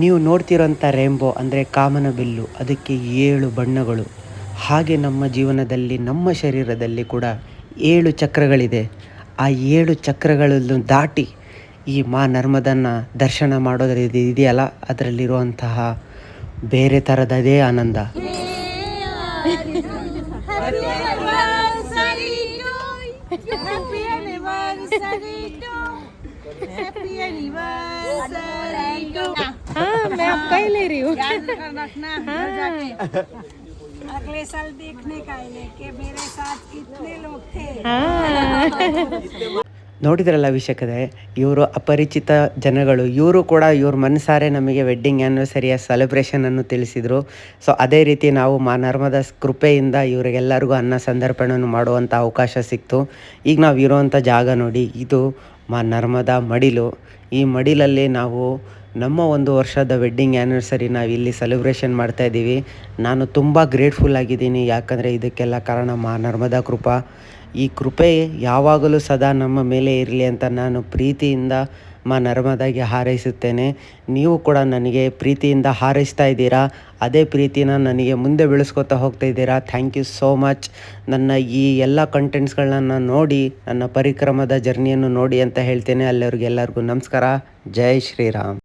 ನೀವು ನೋಡ್ತಿರೋಂಥ ರೇನ್ಬೋ ಅಂದರೆ ಕಾಮನಬಿಲ್ಲು, ಅದಕ್ಕೆ 7 ಬಣ್ಣಗಳು. ಹಾಗೆ ನಮ್ಮ ಜೀವನದಲ್ಲಿ, ನಮ್ಮ ಶರೀರದಲ್ಲಿ ಕೂಡ 7 ಚಕ್ರಗಳಿದೆ. ಆ 7 ಚಕ್ರಗಳನ್ನು ದಾಟಿ ಈ ಮಾ ನರ್ಮದನ್ನ ದರ್ಶನ ಮಾಡೋದ್ರಲ್ಲಿ ಇದೆಯಲ್ಲ, ಅದರಲ್ಲಿರುವಂತಹ ಬೇರೆ ಥರದದೇ ಆನಂದ. मैं आपका ही ले रही हूँ। अगले साल देखने का है लेके मेरे साथ कितने लोग थे। ನೋಡಿದ್ರಲ್ಲ ವೀಕ್ಷಕರೇ, ಇವರು ಅಪರಿಚಿತ ಜನಗಳು. ಇವರು ಕೂಡ ಇವ್ರ ಮನಸಾರೆ ನಮಗೆ ವೆಡ್ಡಿಂಗ್ ಆ್ಯನಿವರ್ಸರಿಯ ಸೆಲೆಬ್ರೇಷನನ್ನು ತಿಳಿಸಿದರು. ಸೊ ಅದೇ ರೀತಿ ನಾವು ಮಾ ನರ್ಮದಾ ಕೃಪೆಯಿಂದ ಇವರಿಗೆಲ್ಲರಿಗೂ ಅನ್ನ ಸಂದರ್ಪಣೆಯನ್ನು ಮಾಡುವಂಥ ಅವಕಾಶ ಸಿಕ್ತು. ಈಗ ನಾವು ಇರೋವಂಥ ಜಾಗ ನೋಡಿ, ಇದು ಮಾ ನರ್ಮದಾ ಮಡಿಲು. ಈ ಮಡಿಲಲ್ಲಿ ನಾವು ನಮ್ಮ 1 ವರ್ಷದ ವೆಡ್ಡಿಂಗ್ ಆ್ಯನಿವರ್ಸರಿ ನಾವಿಲ್ಲಿ ಸೆಲೆಬ್ರೇಷನ್ ಮಾಡ್ತಾಯಿದ್ದೀವಿ. ನಾನು ತುಂಬ ಗ್ರೇಟ್ಫುಲ್ ಆಗಿದ್ದೀನಿ, ಯಾಕಂದರೆ ಇದಕ್ಕೆಲ್ಲ ಕಾರಣ ಮಾ ನರ್ಮದಾ ಕೃಪಾ. ಈ ಕೃಪೆ ಯಾವಾಗಲೂ ಸದಾ ನಮ್ಮ ಮೇಲೆ ಇರಲಿ ಅಂತ ನಾನು ಪ್ರೀತಿಯಿಂದ ಮಾ ನರ್ಮದಾಗೆ ಹಾರೈಸುತ್ತೇನೆ. ನೀವು ಕೂಡ ನನಗೆ ಪ್ರೀತಿಯಿಂದ ಹಾರೈಸ್ತಾ ಇದ್ದೀರಾ. ಅದೇ ಪ್ರೀತಿನ ನನಗೆ ಮುಂದೆ ಬೆಳೆಸ್ಕೊತಾ ಹೋಗ್ತಾ ಇದ್ದೀರಾ. Thank you so much. ನನ್ನ ಈ ಎಲ್ಲ ಕಂಟೆಂಟ್ಸ್ಗಳನ್ನ ನೋಡಿ, ನನ್ನ ಪರಿಕ್ರಮದ ಜರ್ನಿಯನ್ನು ನೋಡಿ ಅಂತ ಹೇಳ್ತೇನೆ. ಅಲ್ಲಿವ್ರಿಗೆಲ್ಲರಿಗೂ ನಮಸ್ಕಾರ. ಜೈ ಶ್ರೀರಾಮ್.